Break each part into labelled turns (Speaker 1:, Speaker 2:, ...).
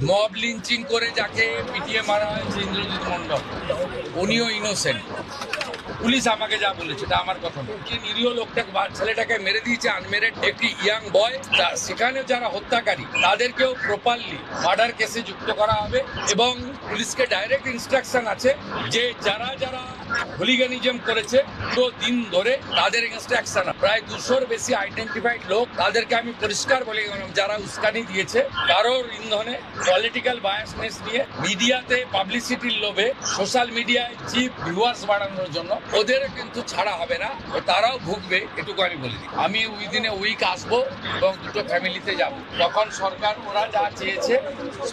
Speaker 1: Mob lynching করে যাকে পিটিয়ে মারা হয়েছে ইন্দ্রজিৎ মন্ডল, উনিও ইনোসেন্ট। পুলিশ আমাকে যা বলেছে এটা আমার কথা নয়। যে নিরীহ লোকটাকে ছেলেটাকে মেরে দিয়েছে আনমেরিড একটি ইয়াং বয়, সেখানে যারা হত্যাকারী তাদেরকেও প্রপারলি মার্ডার কেসে যুক্ত করা হবে এবং পুলিশকে ডাইরেক্ট ইনস্ট্রাকশন আছে যে যারা যারা হুলিগানিজম করেছে পুরো দিন ধরে তাদের এগেনস্টে অ্যাকশন। প্রায় 200-র বেশি আইডেন্টিফাইড লোক, তাদেরকে আমি পরিষ্কার বলে গেলাম যারা উস্কানি দিয়েছে কারোর ইন্ধনে পলিটিক্যাল বায়াসনেস নিয়ে মিডিয়াতে পাবলিসিটির লোভে সোশ্যাল মিডিয়ায় চিপ ভিউয়ার্স বাড়ানোর জন্য ওদের কিন্তু ছাড়া হবে না, তারাও ভুগবে, এটুকু আমি বলে দিই। আমি উইদিন এ উইক আসবো এবং দুটো ফ্যামিলিতে যাব। তখন সরকার ওরা যা চেয়েছে,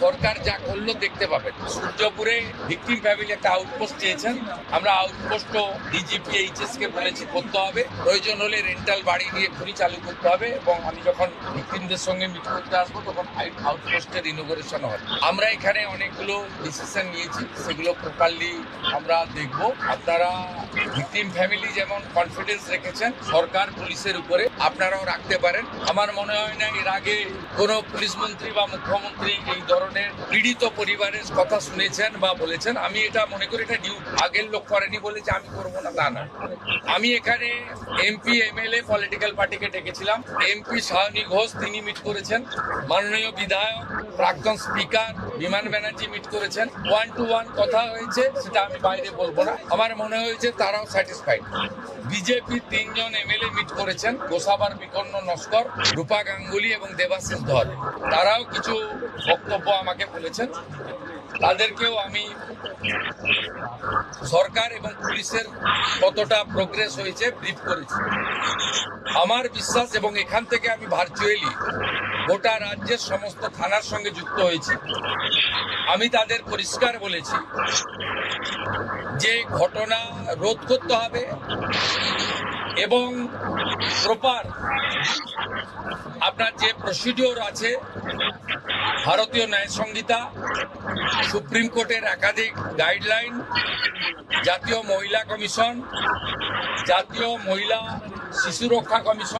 Speaker 1: সরকার যা করলো দেখতে পাবেন। সূর্যপুরে ভিকটিম ফ্যামিলি একটা আউটপোস্ট চেয়েছেন, আমরা আউটপোস্টও ডিজিপি এইচএস কে বলেছি করতে হবে, প্রয়োজন হলে রেন্টাল বাড়ি দিয়ে খুঁড়ি চালু করতে হবে এবং আমি যখন ভিকটিমদের সঙ্গে মিট করতে আসবো তখন আউটপোস্টের ইনোগ্রেশন হবে। আমরা এখানে অনেকগুলো ডিসিশন নিয়েছি, সেগুলো প্রপারলি আমরা দেখব। আপনারা ভিকটিম ফ্যামিলি যেমন কনফিডেন্স রেখেছেন সরকার পুলিশের উপরে, আপনারাও রাখতে পারেন। আমার মনে হয় না এর আগে কোনো পুলিশ মন্ত্রী বা মুখ্যমন্ত্রী এই ধরনের পীড়িত পরিবারের কথা শুনেছেন বা বলেছেন। আমি এটা মনে করি এটা আগের লোক করেনি বলে যে আমি করবো না তা না। আমি এখানে এমপি এমএলএ পলিটিক্যাল পার্টিকে ডেকেছিলাম, এমপি সায়নী ঘোষ তিনি মিট করেছেন, মাননীয় বিধায়ক প্রাক্তন স্পিকার বিমান ব্যানার্জি মিট করেছেন, 1-to-1 কথা হয়েছে, সেটা আমি বাইরে বলবো না। আমার মনে হয়েছে তারাও স্যাটিসফাইড। বিজেপির 3 জন এমএলএ মিট করেছেন, গোসাবার বিকর্ণ নস্কর, রূপা গাঙ্গুলি এবং দেবাশিস ধর, তারাও কিছু বক্তব্য আমাকে বলেছেন। তাদেরকেও আমি সরকার এবং পুলিশের কতটা প্রোগ্রেস হয়েছে ব্রিফ করেছি। আমার বিশ্বাস, এবং এখান থেকে আমি ভার্চুয়ালি গোটা রাজ্যের সমস্ত থানার সঙ্গে যুক্ত হয়েছি, আমি তাদের পরিষ্কার বলেছি যে ঘটনা রোধ করতে হবে এবং প্রপার আপনার যে প্রসিডিওর আছে, ভারতীয় ন্যায় সংহিতা, সুপ্রিম কোর্টের একাধিক গাইডলাইন, জাতীয় মহিলা কমিশন, জাতীয় মহিলা শিশু রক্ষা কমিশন